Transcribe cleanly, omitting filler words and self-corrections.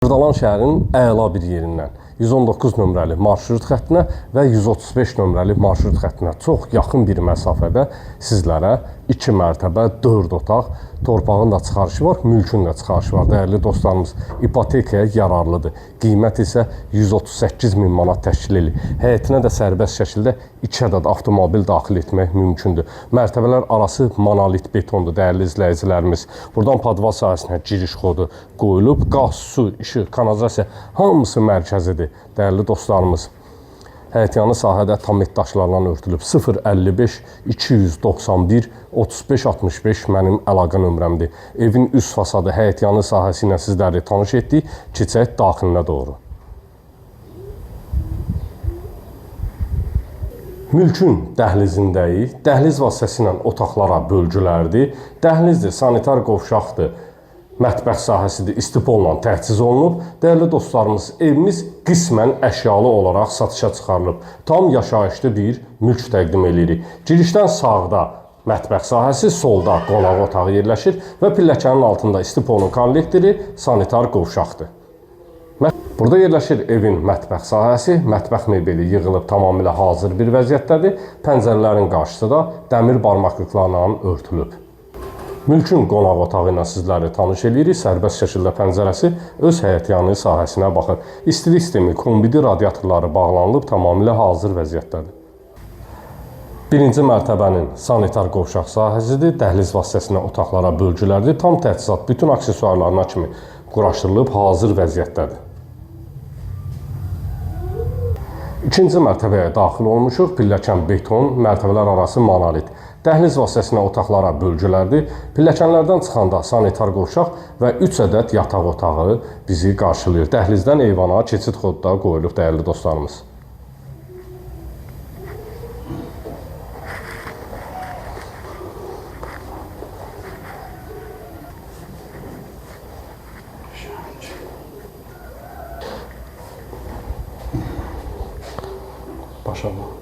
Xırdalan şəhərin əla bir yerindən 119 nömrəli marşrut xəttinə və 135 nömrəli marşrut xəttinə çox yaxın bir məsafədə sizlərə 2 mərtəbə, 4 otaq, torpağın da çıxarışı var, mülkün də çıxarışı var. Dəyərli dostlarımız, ipotekaya yararlıdır. Qiymət isə 138 min manat təşkil edir. Həyətinə də sərbəst şəkildə 2 ədəd avtomobil daxil etmək mümkündür. Mərtəbələr arası monolit betondur, dəyərli izləyicilərimiz. Buradan padval sahəsinə giriş kodu qoyulub, qaz, su, işıq, kanalizasiya hamısı mərkəzidir, dəyərli dostlarımız. Həyətyanı sahədə tamit daşlarla örtülüb. 055 291 35 65 mənim əlaqə nömrəmdir. Evin üst fasadı həyətyanı sahəsi ilə sizləri tanış etdik. Keçək daxilinə doğru. Mülkün dəhlizindəyik. Dəhliz vasitəsilə otaqlara bölgülərdir. Dəhlizdir, sanitar qovşaqdır. Mətbəx sahəsidir, istipolla təchiz olunub. Dəyərli dostlarımız, evimiz qismən əşyalı olaraq satışa çıxarılıb. Tam yaşayışlı bir mülk təqdim edirik. Girişdən sağda mətbəx sahəsi, solda qonaq otağı yerləşir və pilləkənin altında istipolun kollektori, sanitar qovşaqdır. Burada yerləşir evin mətbəx sahəsi, mətbəx mebeli yığılıb tamamilə hazır bir vəziyyətdədir. Pəncərələrin qarşısı da dəmir barmaqlıqlarla örtülüb. Mülkün qonaq otağı ilə sizləri tanış edirik. Sərbəst şəkildə pəncərəsi öz həyətyanı sahəsinə baxır. İstilik sistemi, kombidi radiatorları bağlanılıb, tamamilə hazır vəziyyətdədir. Birinci mərtəbənin sanitar qovşaq sahəsidir. Dəhliz vasitəsilə otaqlara bölgülərdir. Tam təchizat, bütün aksesuarlarına kimi quraşdırılıb, hazır vəziyyətdədir. İkinci mərtəbəyə daxil olmuşuq. Pilləkən beton, mərtəbələr arası monolit. Dəhliz vasitəsilə otaqlara bölgülərdir. Pilləkənlərdən çıxanda sanitar qovşaq və 3 ədəd yataq otağı bizi qarşılayır. Dəhlizdən eyvana keçid kodu da qoyulub, dəyərli dostlarımız. Başarılı.